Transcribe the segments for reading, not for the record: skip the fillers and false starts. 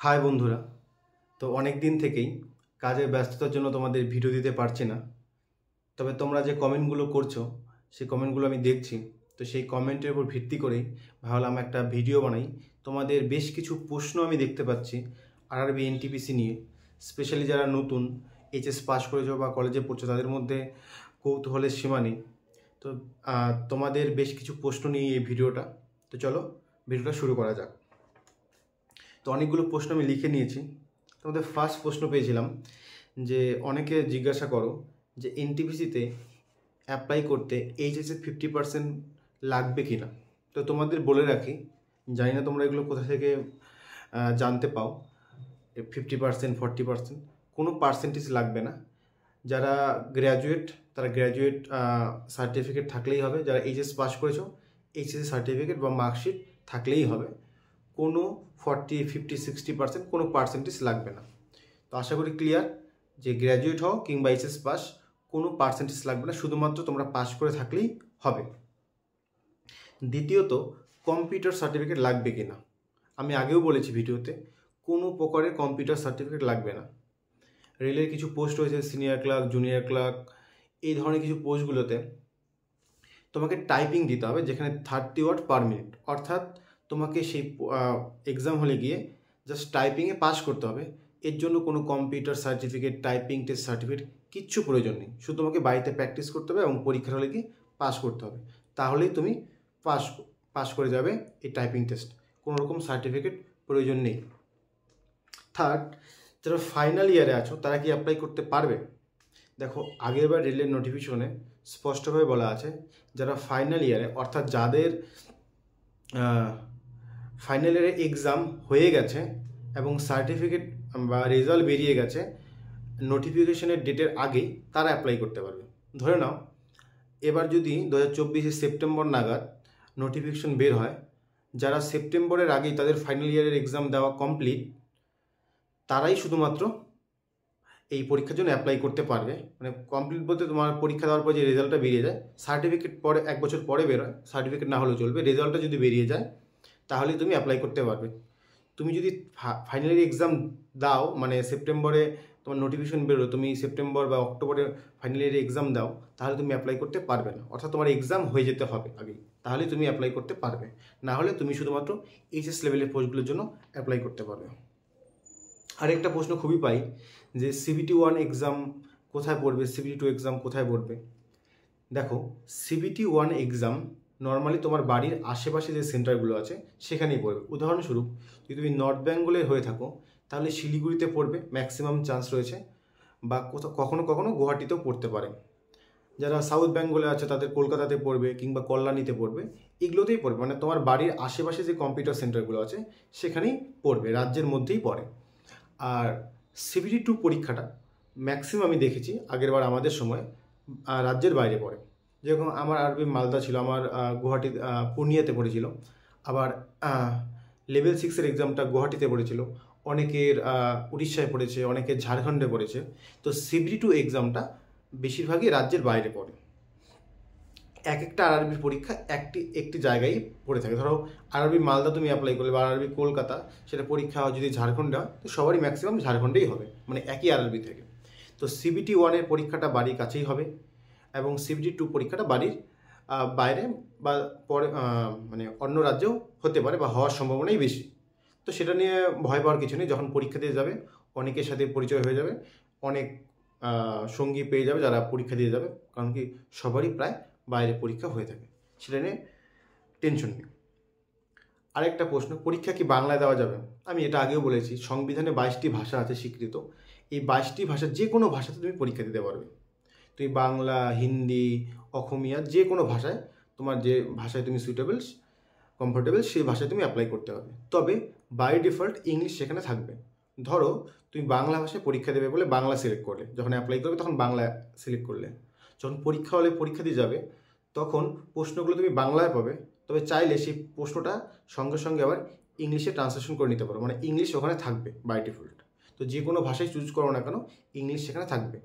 High বন্ধুরা। তো অনেক দিন থেকেই কাজের ব্যস্ততার জন্য তোমাদের ভিডিও দিতে পারছি না। তবে তোমরা যে কমেন্টগুলো করছো সেই কমেন্টগুলো আমি দেখছি। তো সেই কমেন্টের উপর ভিত্তি করেই ভাবলাম একটা ভিডিও বানাই। তোমাদের বেশ কিছু প্রশ্ন আমি দেখতে পাচ্ছি আরআরবি এনটিপিসি নিয়ে। স্পেশালি যারা নতুন এইচএস পাস করেছো বা কলেজে পড়ছো তাদের মধ্যে কৌতূহলের সীমা নেই। তো তোমাদের বেশ কিছু প্রশ্ন নিয়ে এই ভিডিওটা। তো চলো ভিডিওটা শুরু করা যাক। তো অনেকগুলো প্রশ্ন আমি লিখে নিয়েছি। তোমাদের ফার্স্ট প্রশ্ন পেয়েছিলাম যে অনেকে জিজ্ঞাসা করো যে এনটিপিসিতে অ্যাপ্লাই করতে এইচএসের 50% লাগবে কি না। তো তোমাদের বলে রাখি, জানি না তোমরা এগুলো কোথা থেকে জানতে পাও। 50%, 40% কোনো পার্সেন্টেজ লাগবে না। যারা গ্র্যাজুয়েট তারা গ্র্যাজুয়েট সার্টিফিকেট থাকলেই হবে। যারা এইচএস পাস করেছো এইচএস সার্টিফিকেট বা মার্কশিট থাকলেই হবে। কোনো 40, 50, 60% কোনো পার্সেন্টেজ লাগবে না। তো আশা করি ক্লিয়ার যে গ্র্যাজুয়েট হও কিংবা এইচএস পাস কোনো পার্সেন্টেজ লাগবে না, শুধুমাত্র তোমরা পাস করে থাকলেই হবে। দ্বিতীয়ত, কম্পিউটার সার্টিফিকেট লাগবে কি না। আমি আগেও বলেছি ভিডিওতে, কোনো প্রকারের কম্পিউটার সার্টিফিকেট লাগবে না। রেলের কিছু পোস্ট রয়েছে, সিনিয়র ক্লার্ক, জুনিয়র ক্লার্ক, এই ধরনের কিছু পোস্টগুলোতে তোমাকে টাইপিং দিতে হবে, যেখানে 30 ওয়ার্ড পার মিনিট। অর্থাৎ তোমাকে সেই এক্সাম হলে গিয়ে জাস্ট টাইপিংয়ে পাস করতে হবে। এর জন্য কোনো computer certificate, typing test certificate কিচ্ছু প্রয়োজন নেই। শুধু তোমাকে বাড়িতে প্র্যাকটিস করতে হবে এবং পরীক্ষার হলে গিয়ে পাস করতে হবে। তাহলেই তুমি পাস পাস করে যাবে এই টাইপিং টেস্ট। কোনো রকম সার্টিফিকেট প্রয়োজন নেই। থার্ড, যারা ফাইনাল ইয়ারে আছো তারা কি অ্যাপ্লাই করতে পারবে? দেখো, আগেরবার রেলের নোটিফিকেশনে স্পষ্টভাবে বলা আছে যারা ফাইনাল ইয়ারে, অর্থাৎ যাদের ফাইনাল ইয়ারে এক্সাম হয়ে গেছে এবং সার্টিফিকেট বা রেজাল্ট বেরিয়ে গেছে নোটিফিকেশনের ডেটের আগেই, তারা অ্যাপ্লাই করতে পারবে। ধরে নাও এবার যদি 2024 সেপ্টেম্বর নাগাদ নোটিফিকেশন বের হয়, যারা সেপ্টেম্বরের আগেই তাদের ফাইনাল ইয়ারের এক্সাম দেওয়া কমপ্লিট, তারাই শুধুমাত্র এই পরীক্ষার জন্য অ্যাপ্লাই করতে পারবে। মানে কমপ্লিট বলতে তোমার পরীক্ষা দেওয়ার পর যে রেজাল্টটা বেরিয়ে যায়, সার্টিফিকেট পরে 1 বছর পরে বেরোয়, সার্টিফিকেট না হলেও চলবে, রেজাল্টটা যদি বেরিয়ে যায় তাহলেই তুমি অ্যাপ্লাই করতে পারবে। তুমি যদি ফাইনাল ইয়ার এক্সাম দাও, মানে সেপ্টেম্বরে তোমার নোটিফিকেশন বেরোলো, তুমি সেপ্টেম্বর বা অক্টোবরে ফাইনাল ইয়ারে এক্সাম দাও, তাহলে তুমি অ্যাপ্লাই করতে পারবে না। অর্থাৎ তোমার এক্সাম হয়ে যেতে হবে আগেই, তাহলে তুমি অ্যাপ্লাই করতে পারবে। না হলে তুমি শুধুমাত্র এইচএস লেভেলের পোস্টগুলোর জন্য অ্যাপ্লাই করতে পারবে। আরেকটা প্রশ্ন খুবই পাই যে CBT 1 এক্সাম কোথায় পড়বে, CBT 2 এক্সাম কোথায় পড়বে। দেখো, CBT 1 এক্সাম নর্মালি তোমার বাড়ির আশেপাশে যে সেন্টারগুলো আছে সেখানেই পড়বে। উদাহরণস্বরূপ, যদি তুমি নর্থ বেঙ্গলে হয়ে থাকো তাহলে শিলিগুড়িতে পড়বে, ম্যাক্সিমাম চান্স রয়েছে, বা কখনো কখনো গুয়াহাটিতেও পড়তে পারে। যারা সাউথ বেঙ্গলে আছে তাদের কলকাতাতে পড়বে কিংবা কল্যাণীতে পড়বে, এগুলোতেই পড়বে। মানে তোমার বাড়ির আশেপাশে যে কম্পিউটার সেন্টারগুলো আছে সেখানেই পড়বে, রাজ্যের মধ্যেই পড়ে। আর CBT 2 পরীক্ষাটা ম্যাক্সিমাম আমি দেখেছি আগেরবার আমাদের সময় রাজ্যের বাইরে পড়ে। যেরকম আমার আরবি মালদা ছিল, আমার গুয়াহাটি পূর্ণিয়াতে পড়েছিল। আবার লেভেল 6-এর এক্সামটা গুয়াহাটিতে পড়েছিল, অনেকের উড়িষ্যায় পড়েছে, অনেকের ঝাড়খণ্ডে পড়েছে। তো CBT 2 এক্সামটা বেশিরভাগই রাজ্যের বাইরে পড়ে। এক একটা আরআরবির পরীক্ষা একটি জায়গায় পড়ে থাকে। ধরো আরআরবি মালদা তুমি অ্যাপ্লাই করলে বা আরআরবি কলকাতা, সেটা পরীক্ষা যদি ঝাড়খণ্ডে হয় তো সবারই ম্যাক্সিমাম ঝাড়খণ্ডেই হবে, মানে একই আরআরবি থেকে। তো CBT 1-এর পরীক্ষাটা বাড়ির কাছেই হবে এবং CBT 2 পরীক্ষাটা বাড়ির বাইরে বা পরে মানে অন্য রাজ্যেও হতে পারে বা হওয়ার সম্ভাবনাই বেশি। তো সেটা নিয়ে ভয় পাওয়ার কিছু নেই। যখন পরীক্ষা দিয়ে যাবে অনেকের সাথে পরিচয় হয়ে যাবে, অনেক সঙ্গী পেয়ে যাবে যারা পরীক্ষা দিয়ে যাবে, কারণ কি সবারই প্রায় বাইরে পরীক্ষা হয়ে থাকে, সেটা নিয়ে টেনশন নেই। আরেকটা প্রশ্ন, পরীক্ষা কি বাংলায় দেওয়া যাবে? আমি এটা আগেও বলেছি, সংবিধানে 22টি ভাষা আছে স্বীকৃত। এই 22টি ভাষা যে কোনো ভাষাতে তুমি পরীক্ষা দিতে পারবে। তুমি বাংলা, হিন্দি, অসমীয়া, যে কোনো ভাষায়, তোমার যে ভাষায় তুমি সুইটেবল, কমফোর্টেবল, সেই ভাষায় তুমি অ্যাপ্লাই করতে হবে। তবে বাই ডিফল্ট ইংলিশ সেখানে থাকবে। ধরো তুমি বাংলা ভাষায় পরীক্ষা দেবে বলে বাংলা সিলেক্ট করলে, যখন অ্যাপ্লাই করবে তখন বাংলা সিলেক্ট করলে, যখন পরীক্ষা হলে পরীক্ষা দিয়ে যাবে তখন প্রশ্নগুলো তুমি বাংলায় পাবে। তবে চাইলে সেই প্রশ্নটা সঙ্গে সঙ্গে আবার ইংলিশে ট্রান্সলেশন করে নিতে পারো, মানে ইংলিশ ওখানে থাকবে বাই ডিফল্ট। তো যে কোনো ভাষায় চুজ করো না কেন, ইংলিশ সেখানে থাকবে।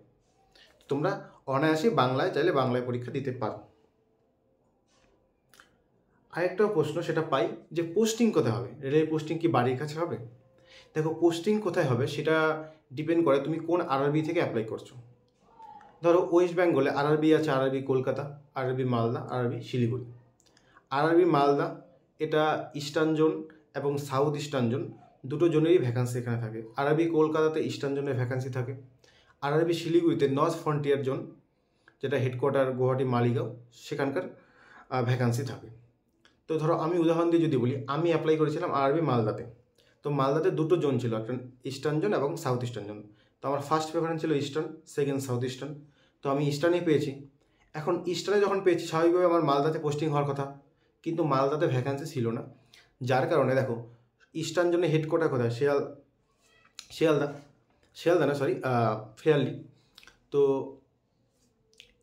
তোমরা অনায়াসে বাংলায় চাইলে বাংলায় পরীক্ষা দিতে পারো। আরেকটা প্রশ্ন সেটা পাই যে পোস্টিং কোথায় হবে, রেলের পোস্টিং কি বাড়ির কাছে হবে? দেখো পোস্টিং কোথায় হবে সেটা ডিপেন্ড করে তুমি কোন আরআরবি থেকে অ্যাপ্লাই করছো। ধরো ওয়েস্ট বেঙ্গলে আরআরবি আছে, RRB Kolkata, RRB Malda, RRB Siliguri. RRB Malda এটা ইস্টার্ন জোন এবং সাউথ ইস্টার্ন জোন দুটো জোনেরই ভ্যাকান্সি এখানে থাকে। আরআরবি কলকাতাতে ইস্টার্ন জোনের ভ্যাকান্সি থাকে। আরআরবি শিলিগুড়িতে নর্থ ফ্রন্টিয়ার জোন, যেটা হেডকোয়ার্টার গুয়াহাটি মালিগাঁও, সেখানকার ভ্যাকান্সি থাকে। তো ধরো আমি উদাহরণ দিয়ে যদি বলি, আমি অ্যাপ্লাই করেছিলাম আরআরবি মালদাতে। তো মালদাতে দুটো জোন ছিল, একটা ইস্টার্ন জোন এবং সাউথ ইস্টার্ন জোন। তো আমার ফার্স্ট প্রেফারেন্স ছিল ইস্টার্ন, সেকেন্ড সাউথ ইস্টার্ন। তো আমি ইস্টার্নেই পেয়েছি। এখন ইস্টার্নে যখন পেয়েছি, স্বাভাবিকভাবে আমার মালদাতে পোস্টিং হওয়ার কথা, কিন্তু মালদাতে ভ্যাকান্সি ছিল না। যার কারণে দেখো ইস্টার্ন জোনে হেডকোয়ার্টার কোথায়, শিয়ালদা না সরি ফেয়ারলি। তো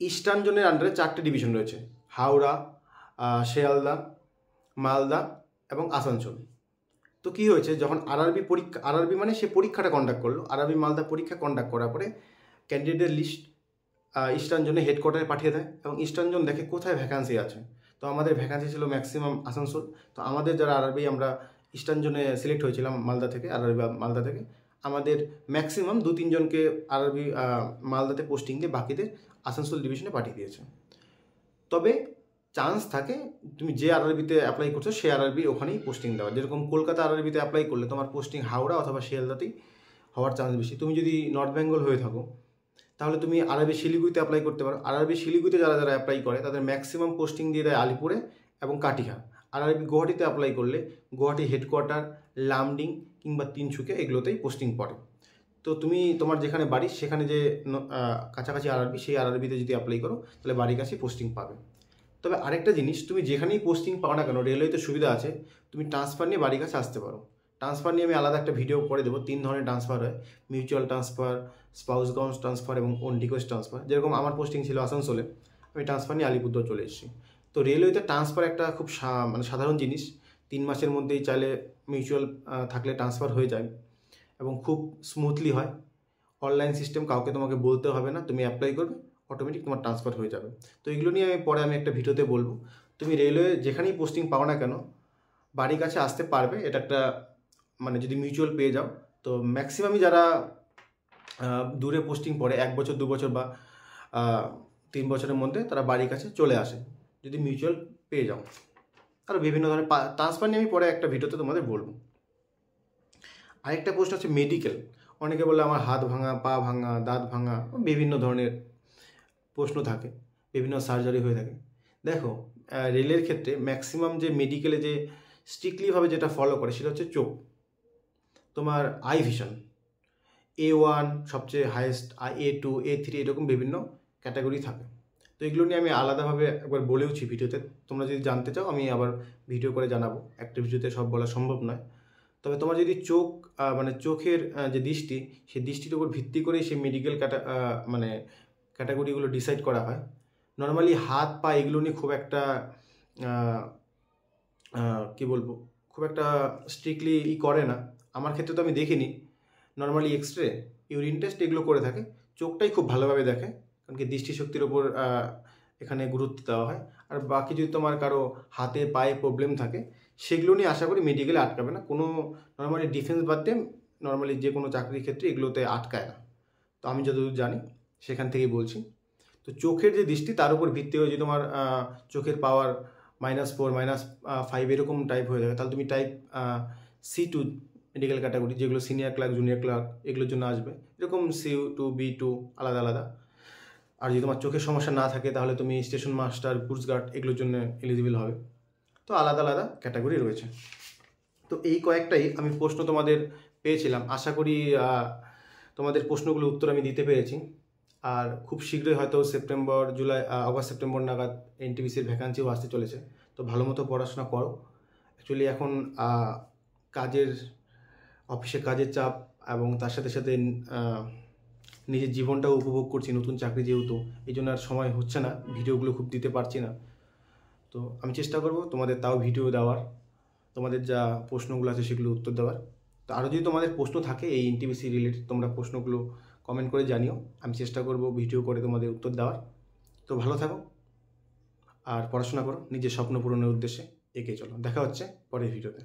ইস্টার্ন জোনের আন্ডারে 4টে ডিভিশন রয়েছে, হাওড়া, শিয়ালদা, মালদা এবং আসানসোল। তো কী হয়েছে, যখন আরআরবি মানে সে পরীক্ষাটা কন্ডাক্ট করলো, আরআরবি মালদা পরীক্ষা কন্ডাক্ট করার পরে ক্যান্ডিডেটের লিস্ট ইস্টার্ন জোনে হেডকোয়ার্টারে পাঠিয়ে দেয় এবং ইস্টার্ন জোন দেখে কোথায় ভ্যাকান্সি আছে। তো আমাদের ভ্যাকান্সি ছিল ম্যাক্সিমাম আসানসোল। তো আমাদের যারা আরআরবি আমরা ইস্টার্ন জোনে সিলেক্ট হয়েছিলাম মালদা থেকে, আরআরবি মালদা থেকে, আমাদের ম্যাক্সিমাম 2-3 জনকে আরআরবি মালদাতে পোস্টিং দিয়ে বাকিদের আসানসোল ডিভিশনে পাঠিয়ে দিয়েছে। তবে চান্স থাকে তুমি যে আরআরবিতে অ্যাপ্লাই করছো সেই আরআরবি ওখানেই পোস্টিং দেওয়া। যেরকম কলকাতা আরআরবিতে অ্যাপ্লাই করলে তোমার পোস্টিং হাওড়া অথবা শিয়ালদাতেই হওয়ার চান্স বেশি। তুমি যদি নর্থ বেঙ্গল হয়ে থাকো তাহলে তুমি আরআরবি শিলিগুড়িতে অ্যাপ্লাই করতে পারো। আরআরবি শিলিগুড়িতে যারা যারা অ্যাপ্লাই করে তাদের ম্যাক্সিমাম পোস্টিং দিয়ে দেয় আলিপুরে এবং কাটিহার। আরআরবি গুয়াহাটিতে অ্যাপ্লাই করলে গুয়াহাটি হেডকোয়ার্টার, লামডিং কিংবা তিনসুকিয়া এগুলোতেই পোস্টিং পড়ে। তো তুমি তোমার যেখানে বাড়ি সেখানে যে কাছাকাছি আরআরবি, সেই আরআরবিতে যদি অ্যাপ্লাই করো তাহলে বাড়ির কাছে পোস্টিং পাবে। তবে আরেকটা জিনিস, তুমি যেখানেই পোস্টিং পাও না কেন, রেলওয়েতে সুবিধা আছে, তুমি ট্রান্সফার নিয়ে বাড়ির কাছে আসতে পারো। ট্রান্সফার নিয়ে আমি আলাদা একটা ভিডিও করে দেবো। 3 ধরনের ট্রান্সফার হয়, mutual transfer, spouse ground transfer এবং ওন রিকোয়েস্ট ট্রান্সফার। যেরকম আমার পোস্টিং ছিল আসানসোলে, আমি ট্রান্সফার নিয়ে আলিপুরদুয়ার চলে এসেছি। তো রেলওয়েতে ট্রান্সফার একটা খুব মানে সাধারণ জিনিস। 3 মাসের মধ্যেই চাইলে মিউচুয়াল থাকলে ট্রান্সফার হয়ে যায় এবং খুব স্মুথলি হয়। অনলাইন সিস্টেম, কাউকে তোমাকে বলতে হবে না, তুমি অ্যাপ্লাই করবে, অটোমেটিক তোমার ট্রান্সফার হয়ে যাবে। তো এগুলো নিয়ে আমি একটা ভিডিওতে বলবো। তুমি রেলওয়ে যেখানেই পোস্টিং পাও না কেন বাড়ির কাছে আসতে পারবে। এটা একটা মানে যদি মিউচুয়াল পেয়ে যাও, তো ম্যাক্সিমামই যারা দূরে পোস্টিং পড়ে 1 বছর 2 বছর বা 3 বছরের মধ্যে, তারা বাড়ির কাছে চলে আসে যদি মিউচুয়াল পেয়ে যাও। আর বিভিন্ন ধরনের ট্রান্সফার নিয়ে আমি পরে একটা ভিডিওতে তোমাদের বলবো। আরেকটা প্রশ্ন হচ্ছে মেডিকেল। অনেকে বলে আমার হাত ভাঙা, পা ভাঙা, দাঁত ভাঙা, বিভিন্ন ধরনের প্রশ্ন থাকে, বিভিন্ন সার্জারি হয়ে থাকে। দেখো রেলের ক্ষেত্রে ম্যাক্সিমাম যে মেডিকেলে যে স্ট্রিক্টলিভাবে যেটা ফলো করে সেটা হচ্ছে চোখ। তোমার আই ভিশন A1 সবচেয়ে হাইয়েস্ট, A2, A3 এরকম বিভিন্ন ক্যাটাগরি থাকে। তো এগুলো নিয়ে আমি আলাদাভাবে একবার বলেওছি ভিডিওতে। তোমরা যদি জানতে চাও আমি আবার ভিডিও করে জানাবো, একটা ভিডিওতে সব বলা সম্ভব নয়। তবে তোমার যদি চোখ মানে চোখের যে দৃষ্টি, সেই দৃষ্টির উপর ভিত্তি করেই সেই মেডিকেল মানে ক্যাটাগরিগুলো ডিসাইড করা হয়। নর্মালি হাত পা এগুলো নিয়ে খুব একটা কী বলবো, খুব একটা স্ট্রিক্টলি করে না। আমার ক্ষেত্রে তো আমি দেখিনি। নর্মালি এক্সরে, ইউরিন টেস্ট এগুলো করে থাকে। চোখটাই খুব ভালোভাবে দেখে, কারণ কি দৃষ্টিশক্তির ওপর এখানে গুরুত্ব দেওয়া হয়। আর বাকি যদি তোমার কারো হাতে পায়ে প্রবলেম থাকে সেগুলো নিয়ে আশা করি মেডিকেলে আটকাবে না। কোনো নর্মালি ডিফেন্স বাদ দিয়ে নর্মালি যে কোনো চাকরির ক্ষেত্রে এগুলোতে আটকায় না। তো আমি যতদূর জানি সেখান থেকেই বলছি। তো চোখের যে দৃষ্টি তার উপর ভিত্তি হয়ে যদি তোমার চোখের পাওয়ার -4, -5 এরকম টাইপ হয়ে থাকে, তাহলে তুমি টাইপ C2 মেডিকেল ক্যাটাগরি, যেগুলো সিনিয়র ক্লার্ক, জুনিয়র ক্লার্ক এগুলোর জন্য আসবে। এরকম C2, B2 আলাদা আলাদা। আর যদি তোমার চোখের সমস্যা না থাকে তাহলে তুমি স্টেশন মাস্টার, গুডস গার্ড এগুলোর জন্য এলিজিবল হবে। তো আলাদা আলাদা ক্যাটাগরি রয়েছে। তো এই কয়েকটাই আমি প্রশ্ন তোমাদের পেয়েছিলাম। আশা করি তোমাদের প্রশ্নগুলোর উত্তর আমি দিতে পেরেছি। আর খুব শীঘ্রই হয়তো অগাস্ট সেপ্টেম্বর নাগাদ এনটিপিসির ভ্যাকান্সিও আসতে চলেছে। তো ভালো মতো পড়াশোনা করো। অ্যাকচুয়ালি এখন অফিসে কাজের চাপ এবং তার সাথে সাথে নিজের জীবনটাও উপভোগ করছি, নতুন চাকরি যেহেতু, এই জন্য আর সময় হচ্ছে না, ভিডিওগুলো খুব দিতে পারছি না। তো আমি চেষ্টা করব তোমাদের তাও ভিডিও দেওয়ার, তোমাদের যা প্রশ্নগুলো আছে সেগুলো উত্তর দেওয়ার। তো আরও যদি তোমাদের প্রশ্ন থাকে এই এনটিপিসি রিলেটেড, তোমরা প্রশ্নগুলো কমেন্ট করে জানিও, আমি চেষ্টা করব ভিডিও করে তোমাদের উত্তর দেওয়ার। তো ভালো থাকো আর পড়াশোনা করো, নিজের স্বপ্ন পূরণের উদ্দেশ্যে এগিয়ে চলো। দেখা হচ্ছে পরের ভিডিওতে।